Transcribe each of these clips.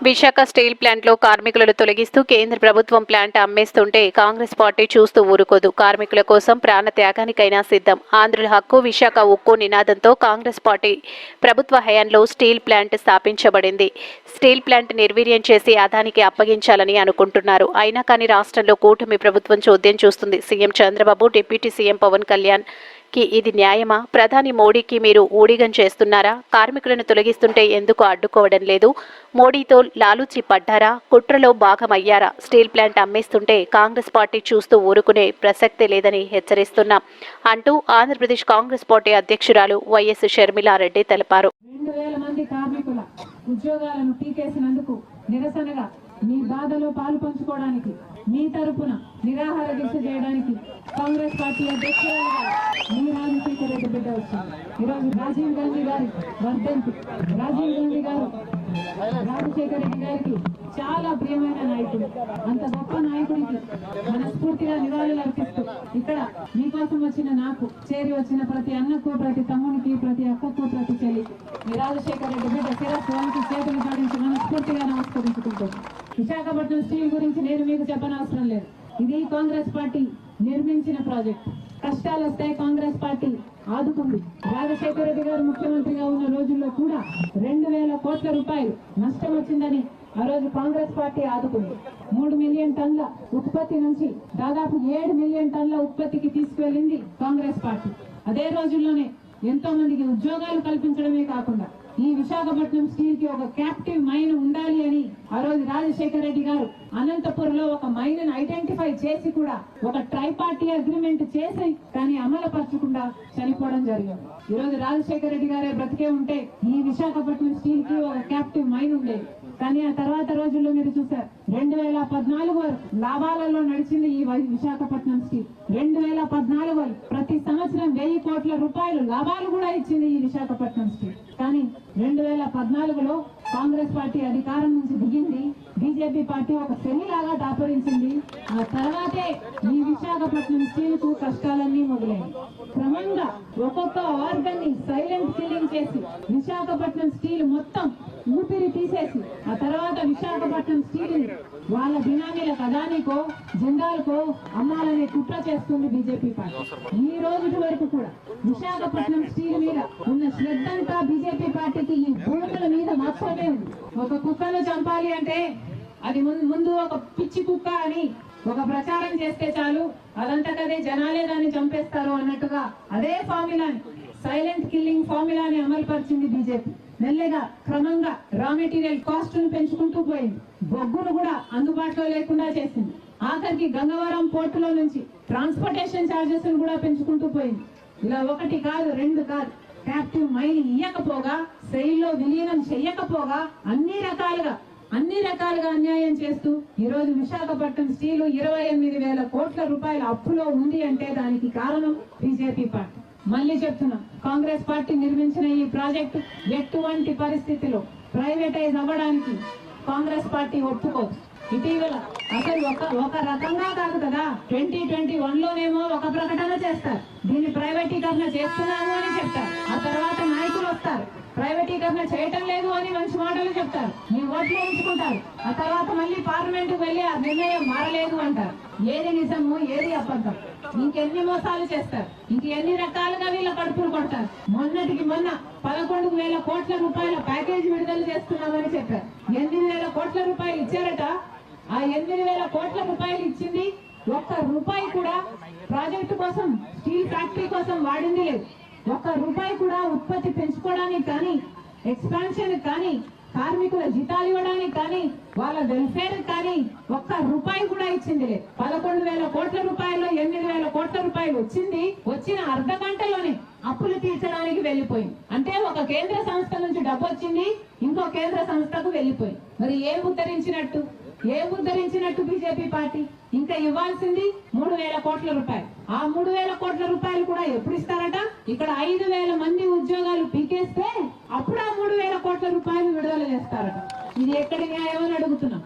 Visakha steel ప్లాంట్లో కార్మికులను తొలగిస్తూ కేంద్ర ప్రభుత్వం ప్లాంట్ అమ్మేస్తుంటే కాంగ్రెస్ పార్టీ చూస్తూ ఊరుకోదు. కార్మికుల కోసం ప్రాణ త్యాగానికైనా సిద్ధం. ఆంధ్రుల హక్కు విశాఖ ఉక్కు నినాదంతో కాంగ్రెస్ పార్టీ ప్రభుత్వ హయాంలో స్టీల్ ప్లాంట్ స్థాపించబడింది. స్టీల్ ప్లాంట్ నిర్వీర్యం చేసి అదానికి అప్పగించాలని అనుకుంటున్నారు. అయినా కానీ రాష్ట్రంలో కూటమి ప్రభుత్వం చోద్యం చూస్తుంది. CM Chandrababu, deputy CM Pawan Kalyan కి ఇది న్యాయమా? ప్రధాని మోడీకి మీరు ఊడిగం చేస్తున్నారా? కార్మికులను తొలగిస్తుంటే ఎందుకు అడ్డుకోవడం లేదు? మోడీతో లాలూచి పడ్డారా? కుట్రలో భాగమయ్యారా? స్టీల్ ప్లాంట్ అమ్మేస్తుంటే కాంగ్రెస్ పార్టీ చూస్తూ ఊరుకునే ప్రసక్తే లేదని హెచ్చరిస్తున్నాం అంటూ ఆంధ్రప్రదేశ్ కాంగ్రెస్ పార్టీ అధ్యక్షురాలు వైఎస్ షర్మిలారెడ్డి తెలిపారు. 2000 మంది కార్మికుల ఉద్యోగాలను పీకేసినందుకు నిరసనగా మీ బాధలో పాలు పంచుకోవడానికి మీ తరపున నిరాహార దీక్ష చేయడానికి కాంగ్రెస్ పార్టీ అధ్యక్షురాలుగా మీ రాజశేఖర రెడ్డి బిడ్డ వచ్చింది. ఈరోజు రాజీవ్ గాంధీ గారి వర్ధంతి. రాజీవ్ గాంధీ గారు రాజశేఖర రెడ్డి గారికి చాలా ప్రియమైన నాయకుడు. అంత గొప్ప నాయకుడికి మనస్ఫూర్తిగా నివాళులు అర్పిస్తూ ఇక్కడ మీకోసం వచ్చిన నాకు, చేరి వచ్చిన ప్రతి అన్నకు, ప్రతి తమ్మునికి, ప్రతి అక్కకు, ప్రతి చెల్లికి మీ రాజశేఖర రెడ్డి బిడ్డ శిరస్సు వంటి చేతులు సాధించి మనస్ఫూర్తిగా నమస్కరించుకుంటాను. విశాఖపట్నం స్టీల్ గురించి నేను మీకు చెప్పనవసరం లేదు. ఇది కాంగ్రెస్ పార్టీ నిర్మించిన ప్రాజెక్ట్. కష్టాలు వస్తే కాంగ్రెస్ పార్టీ ఆదుకుంది. రాజశేఖర రెడ్డి గారు ముఖ్యమంత్రిగా ఉన్న రోజుల్లో కూడా 2000 కోట్ల రూపాయలు నష్టం వచ్చిందని ఆ రోజు కాంగ్రెస్ పార్టీ ఆదుకుంది. 3 మిలియన్ టన్ల ఉత్పత్తి నుంచి దాదాపు 7 మిలియన్ టన్ల ఉత్పత్తికి తీసుకువెళ్ళింది కాంగ్రెస్ పార్టీ. అదే రోజుల్లోనే ఎంతో మందికి ఉద్యోగాలు కల్పించడమే కాకుండా ఈ విశాఖపట్నం స్టీల్ కి ఒక క్యాప్టివ్ మైన్ ఉండాలి అని ఆ రోజు రాజశేఖర రెడ్డి గారు అనంతపురంలో ఒక మైన్ ఐడెంటిఫై చేసి కూడా ఒక ట్రైపార్టీ అగ్రిమెంట్ చేసి కానీ అమలు పరచకుండా చనిపోవడం జరిగింది. ఈ రోజు రాజశేఖర రెడ్డి గారే బ్రతికే ఉంటే ఈ విశాఖపట్నం స్టీల్ కి ఒక క్యాప్టివ్ మైన్ ఉండేది. కానీ ఆ తర్వాత రోజుల్లో మీరు చూసారు 2014 లాభాలలో నడిచింది ఈ విశాఖపట్నం స్టీల్. 2014 ప్రతి సంవత్సరం 1000 కోట్ల రూపాయలు లాభాలు కూడా ఇచ్చింది ఈ విశాఖపట్నం స్టీల్. కానీ 2014లో కాంగ్రెస్ పార్టీ అధికారం నుంచి దిగింది. బీజేపీ పార్టీ ఒక శనిలాగా దాపరించింది. ఆ తర్వాతే ఈ విశాఖపట్నం స్టీల్ కు కష్టాలన్నీ మొదలైంది. క్రమంగా ఒక్కొక్క ఆర్గన్ ని సైలెంట్ కిల్లింగ్ చేసి విశాఖపట్నం స్టీల్ మొత్తం ఊపిరి తీసేసి ఆ తర్వాత విశాఖపట్నం స్టీల్ వాళ్ళ బినామీలకు అదానికో జిందాల్కో అమ్మాలనే కుట్ర చేస్తుంది బీజేపీ పార్టీ. ఈ రోజు వరకు కూడా విశాఖపట్నం స్టీల్ మీద ఉన్న శ్రద్ధంతా బీజేపీ పార్టీకి ఈ భూముల మీద మాత్రమే ఉంది. ఒక కుక్కను చంపాలి అంటే అది ముందు ఒక పిచ్చి కుక్క అని ఒక ప్రచారం చేస్తే చాలు, అదంతకదే జనాలే దాన్ని చంపేస్తారు అన్నట్టుగా అదే ఫార్ములాని, సైలెంట్ కిల్లింగ్ ఫార్ములాని అమలు పరిచింది బీజేపీ. మెల్లగా క్రమంగా రా మెటీరియల్ కాస్ట్ ను పెంచుకుంటూ పోయింది. బొగ్గును కూడా అందుబాటులో లేకుండా చేసింది. ఆఖరికి గంగవరం పోర్టులో నుంచి ట్రాన్స్పోర్టేషన్ ఛార్జెస్ ను కూడా పెంచుకుంటూ పోయింది. ఇలా ఒకటి కాదు, రెండు కాదు, క్యాప్టివ్ మైన్ ఇయ్యకపోగా, సెయిల్లో విలీనం చెయ్యకపోగా అన్ని రకాలుగా అన్యాయం చేస్తూ ఈ రోజు విశాఖపట్నం స్టీల్ 28,000 కోట్ల రూపాయల అప్పులో ఉంది అంటే దానికి కారణం బీజేపీ పార్టీ. మళ్ళీ చెప్తున్నాం, కాంగ్రెస్ పార్టీ నిర్మించిన ఈ ప్రాజెక్టు ఎటువంటి పరిస్థితిలో ప్రైవేటైజ్ అవ్వడానికి కాంగ్రెస్ పార్టీ ఒప్పుకోదు. ఇటీవల అసలు ఒక రకంగా కాదు కదా, 2021లోనేమో ఒక ప్రకటన చేస్తారు, దీన్ని ప్రైవేటీకరణ చేస్తున్నాము అని చెప్తారు. ఆ తర్వాత నాయకులు వస్తారు, ప్రైవేటీకరణ చేయటం లేదు అని మంచి మాటలు చెప్తారు, మీ ఓట్లు ఉంచుకుంటారు. ఆ తర్వాత మళ్ళీ పార్లమెంటుకు వెళ్లి ఆ నిర్ణయం మారలేదు అంటారు. ఏది నిజము, ఏది అబద్ధం? ఇంకెన్ని మోసాలు చేస్తారు, ఇంకెన్ని రకాలుగా వీళ్ళ కడుపులు కొడతారు. మొన్నటికి మొన్న 11,000 కోట్ల రూపాయల ప్యాకేజీ విడుదల చేస్తున్నామని చెప్పారు. 8,000 కోట్ల రూపాయలు ఇచ్చారట. ఆ 8,000 కోట్ల రూపాయలు ఇచ్చింది ఒక్క రూపాయి కూడా ప్రాజెక్టు కోసం, స్టీల్ ఫ్యాక్టరీ కోసం వాడింది లేదు. ఒక్క రూపాయి కూడా ఉత్పత్తి పెంచుకోవడానికి కానీ, ఎక్స్పాన్షన్ కానీ, కార్మికుల జీతాలు ఇవ్వడానికి కానీ, వాళ్ళ వెల్ఫేర్ కానీ ఒక్క రూపాయి కూడా ఇచ్చింది లేదు. 11,000 కోట్ల రూపాయల్లో 8,000 కోట్ల రూపాయలు వచ్చిన అర్ధ గంటలోనే అప్పులు తీర్చడానికి వెళ్లిపోయింది. అంటే ఒక కేంద్ర సంస్థ నుంచి డబ్బు వచ్చింది, ఇంకో కేంద్ర సంస్థకు వెళ్లిపోయింది. మరి ఏం ఉద్ధరించినట్టు బీజేపీ పార్టీ? ఇంకా ఇవ్వాల్సింది 3,000 కోట్ల రూపాయలు. ఆ 3,000 కోట్ల రూపాయలు కూడా ఎప్పుడు ఇస్తారట? ఇక్కడ 5,000 మంది ఉద్యోగాలు పీకేస్తే అప్పుడు ఆ 3,000 కోట్ల రూపాయలు విడుదల చేస్తారట. ఇది ఎక్కడి న్యాయమని అడుగుతున్నాం.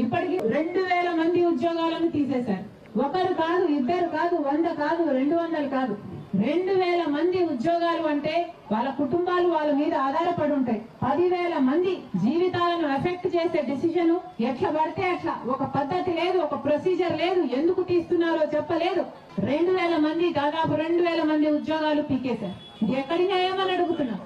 ఇప్పటికి 2,000 మంది ఉద్యోగాలను తీసేశారు. ఒకరు కాదు, ఇద్దరు కాదు, 100 కాదు, 200 కాదు, 2,000 మంది ఉద్యోగాలు అంటే వాళ్ళ కుటుంబాలు వాళ్ళ మీద ఆధారపడి ఉంటాయి. 10,000 మంది జీవితాలను ఎఫెక్ట్ చేసే డెసిషన్ ఎట్లా పడితే అట్లా, ఒక పద్ధతి లేదు, ఒక ప్రొసీజర్ లేదు, ఎందుకు తీస్తున్నారో చెప్పలేదు. 2,000 మంది, దాదాపు 2,000 మంది ఉద్యోగాలు పీకేశారు. ఇది ఎక్కడి న్యాయం అని అడుగుతున్నాం.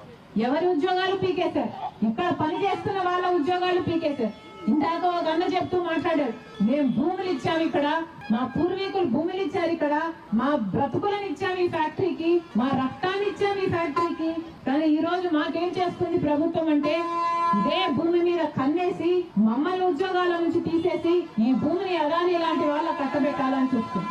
ఎవరి ఉద్యోగాలు పీకేశారు? ఇక్కడ పని చేస్తున్న వాళ్ళ ఉద్యోగాలు పీకేశారు. ఇందాక ఒక అన్న చెప్తూ మాట్లాడారు, మేము భూములు ఇచ్చాము ఇక్కడ, మా పూర్వీకులు భూములు ఇచ్చారు ఇక్కడ, మా బ్రతుకులను ఇచ్చాము ఈ ఫ్యాక్టరీకి, మా రక్తాన్ని ఇచ్చాము ఈ ఫ్యాక్టరీకి. కానీ ఈ రోజు మాకేం చేస్తుంది ప్రభుత్వం అంటే, ఇదే భూమి మీద కన్నేసి మమ్మల్ని ఉద్యోగాల నుంచి తీసేసి ఈ భూమిని అదాని లాంటి వాళ్ళ కట్టబెట్టాలని చూస్తుంది.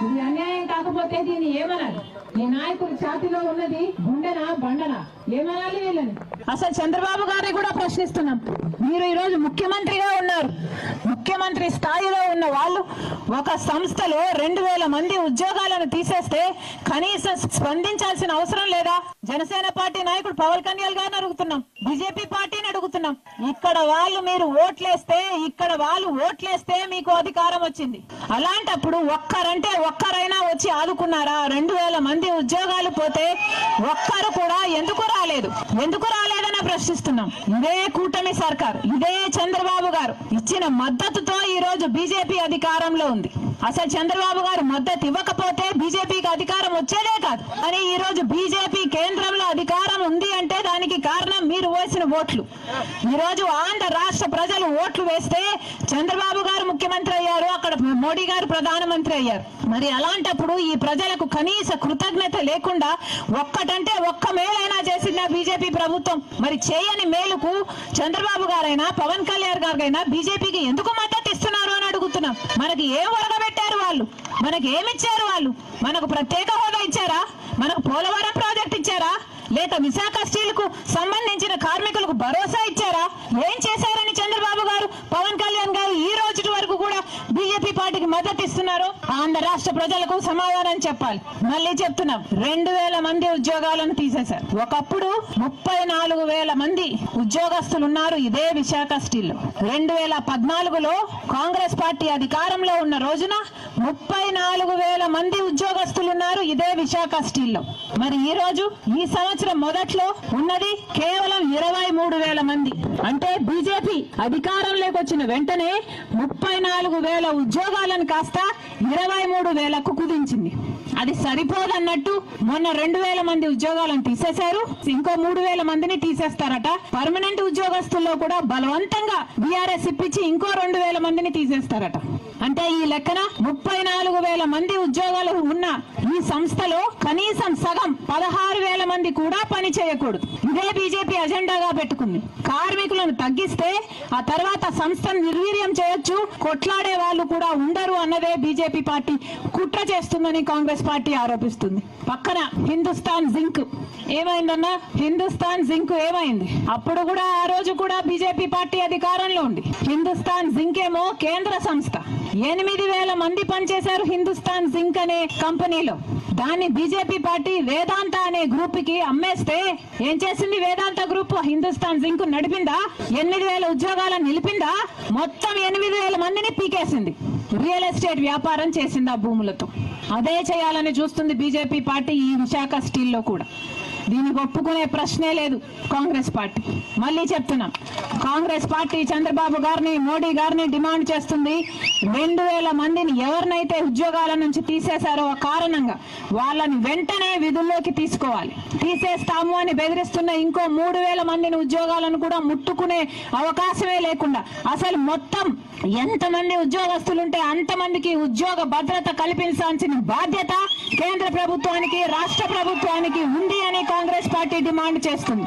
ఇది అన్యాయం కాకపోతే దీన్ని ఏమనాలి? ఈ నాయకుడి ఛాతిలో ఉన్నది గుండెనా బండనా? ఏమనాలి వీళ్ళని? అసలు చంద్రబాబు గారిని కూడా ప్రశ్నిస్తున్నాం. మీరు ఈ రోజు ముఖ్యమంత్రిగా ఉన్నారు, ముఖ్యమంత్రి స్థాయిలో ఉన్న వాళ్ళు ఒక సంస్థలో 2,000 మంది ఉద్యోగాలను తీసేస్తే కనీసం స్పందించాల్సిన అవసరం లేదా? జనసేన పార్టీ నాయకుడు పవన్ కళ్యాణ్ గారిని అడుగుతున్నాం, బీజేపీ పార్టీని అడుగుతున్నాం. ఇక్కడ వాళ్ళు మీరు ఓట్లేస్తే మీకు అధికారం వచ్చింది. అలాంటప్పుడు ఒక్కరైనా వచ్చి ఆదుకున్నారా? 2,000 మంది ఉద్యోగాలు పోతే ఒక్కరు కూడా ఎందుకు రాలేదని ప్రశ్నిస్తున్నాం. ఇదే కూటమి సర్కార్, ఇదే చంద్రబాబు గారు ఇచ్చిన మద్దతుతో ఈ రోజు బీజేపీ అధికారంలో ఉంది. అసలు చంద్రబాబు గారు మద్దతు ఇవ్వకపోతే బీజేపీకి అధికారం వచ్చేదే కాదు. అని ఈ రోజు బీజేపీ కేంద్రంలో అధికారం ఉంది అంటే దానికి కారణం మీరు వేసిన ఓట్లు. ఈ రోజు ఆంధ్ర రాష్ట్ర ప్రజలు ఓట్లు వేస్తే చంద్రబాబు గారు ముఖ్యమంత్రి అయ్యారు, అక్కడ మోడీ గారు ప్రధానమంత్రి అయ్యారు. మరి అలాంటప్పుడు ఈ ప్రజలకు కనీస కృతజ్ఞత లేకుండా ఒక్కటంటే ఒక్క మేలైనా చేసిందా బీజేపీ ప్రభుత్వం? మరి చేయని మేలుకు చంద్రబాబు గారైనా పవన్ కళ్యాణ్ గారైనా బీజేపీకి ఎందుకు మద్దతు ఇస్తున్నారు అని అడుగుతున్నాం. మనకి ఏం ఒరగబెట్టారు వాళ్ళు? మనకి ఏమిచ్చారు వాళ్ళు? మనకు ప్రత్యేక హోదా ఇచ్చారా? మనకు పోలవరం ప్రాజెక్ట్ ఇచ్చారా? లేక విశాఖ స్టీల్ కు సంబంధించిన కార్మికులకు భరోసా ఇచ్చారా? ఏం చేశారని చంద్రబాబు గారు పవన్ కళ్యాణ్ గారు ఈ రోజు వరకు కూడా బీజేపీ పార్టీకి మద్దతు ఇస్తున్నారు? ఆంధ్ర రాష్ట్ర ప్రజలకు సమాధానం చెప్పాలి. మళ్ళీ చెప్తున్నాం, 2,000 మంది ఉద్యోగాలను తీసేశారు. ఒకప్పుడు 34,000 మంది ఉద్యోగస్తులు ఉన్నారు ఇదే విశాఖ స్టీల్ లో. 2014లో కాంగ్రెస్ పార్టీ అధికారంలో ఉన్న రోజున 34,000 మంది ఉద్యోగస్తులు ఉన్నారు ఇదే విశాఖ స్టీల్ లో. మరి ఈ రోజు ఈ సంవత్సరం మొదట్లో ఉన్నది కేవలం 23,000 మంది. అంటే బీజేపీ అధికారంలోకి వచ్చిన వెంటనే 34,000 ఉద్యోగాలను కాస్త 23,000కు కుదించింది. అది సరిపోదన్నట్టు మొన్న 2,000 మంది ఉద్యోగాలను తీసేశారు, ఇంకో 3,000 మందిని తీసేస్తారట. పర్మనెంట్ ఉద్యోగస్తుల్లో కూడా బలవంతంగా బీఆర్ఎస్ ఇప్పించి ఇంకో 2,000 మందిని తీసేస్తారట. అంటే ఈ లెక్కన 34,000 మంది ఉద్యోగాలు ఉన్న ఈ సంస్థలో కనీసం సగం 16,000 మంది కూడా పని చేయకూడదు. ఇదే బీజేపీ అజెండాగా పెట్టుకుంది. కార్మికులను తగ్గిస్తే ఆ తర్వాత సంస్థను నిర్వీర్యం చేయొచ్చు, కొట్లాడే వాళ్ళు కూడా ఉండరు అన్నదే బీజేపీ పార్టీ కుట్ర చేస్తుందని కాంగ్రెస్ పార్టీ ఆరోపిస్తుంది. పక్కన హిందుస్థాన్ జింక్ ఏమైందన్నా? హిందుస్థాన్ జింక్ ఏమైంది? అప్పుడు కూడా ఆ రోజు కూడా బీజేపీ పార్టీ అధికారంలో ఉంది. హిందుస్థాన్ జింక్ ఏమో కేంద్ర సంస్థ, 8,000 మంది పనిచేశారు హిందుస్థాన్ జింక్ అనే కంపెనీలో. దాన్ని బీజేపీ పార్టీ వేదాంత అనే గ్రూప్ కి అమ్మేస్తే ఏం చేసింది? వేదాంత గ్రూప్ హిందుస్థాన్ జింక్ నడిపిందా? 8,000 ఉద్యోగాలను నిలిపిందా? మొత్తం 8,000 మందిని పీకేసింది. రియల్ ఎస్టేట్ వ్యాపారం చేసింది ఆ భూములతో. అదే చేయాలని చూస్తుంది బీజేపీ పార్టీ ఈ విశాఖ స్టీల్ లో కూడా. దీనికి ఒప్పుకునే ప్రశ్నే లేదు కాంగ్రెస్ పార్టీ. మళ్ళీ చెప్తున్నాం, కాంగ్రెస్ పార్టీ చంద్రబాబు గారిని, మోడీ గారిని డిమాండ్ చేస్తుంది, 2,000 మందిని ఎవరినైతే ఉద్యోగాల నుంచి తీసేశారో ఆ కారణంగా వాళ్ళని వెంటనే విధుల్లోకి తీసుకోవాలి. తీసేస్తాము అని బెదిరిస్తున్న ఇంకో 3,000 మందిని ఉద్యోగాలను కూడా ముట్టుకునే అవకాశమే లేకుండా అసలు మొత్తం ఎంతమంది ఉద్యోగస్తులుంటే అంతమందికి ఉద్యోగ భద్రత కల్పించాల్సిన బాధ్యత కేంద్ర ప్రభుత్వానికి, రాష్ట్ర ప్రభుత్వానికి ఉంది అని కాంగ్రెస్ పార్టీ డిమాండ్ చేస్తుంది.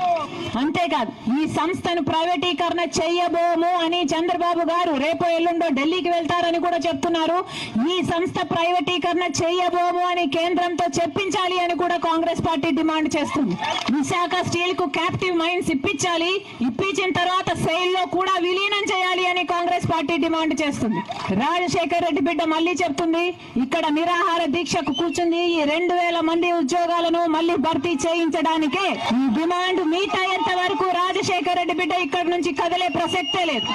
అంతేకాదు ఈ సంస్థను ప్రైవేటీకరణ చేయబోము అని చంద్రబాబు గారు రేపో ఎల్లుండో ఢిల్లీకి వెళ్తారని కూడా చెప్తున్నారు. ఈ సంస్థ ప్రైవేటీకరణ చేయబోము అని కేంద్రంతో చెప్పించాలి అని కూడా కాంగ్రెస్ పార్టీ డిమాండ్ చేస్తుంది. విశాఖ స్టీల్ కు క్యాప్టివ్ మైన్స్ ఇప్పించాలి, ఇప్పించిన తర్వాత సెయిల్ లో కూడా విలీనం చేయాలి అని కాంగ్రెస్ పార్టీ డిమాండ్ చేస్తుంది. రాజశేఖర్ రెడ్డి బిడ్డ మళ్ళీ చెప్తుంది, ఇక్కడ నిరాహార దీక్షకు కూర్చుంది ఈ 2,000 మంది ఉద్యోగాలను మళ్ళీ భర్తీ చేయించడానికే. ఈ డిమాండ్ మీట్ అయ్యేంత వరకు రాజశేఖర్ రెడ్డి బిడ్డ ఇక్కడి నుంచి కదిలే ప్రసక్తే లేదు.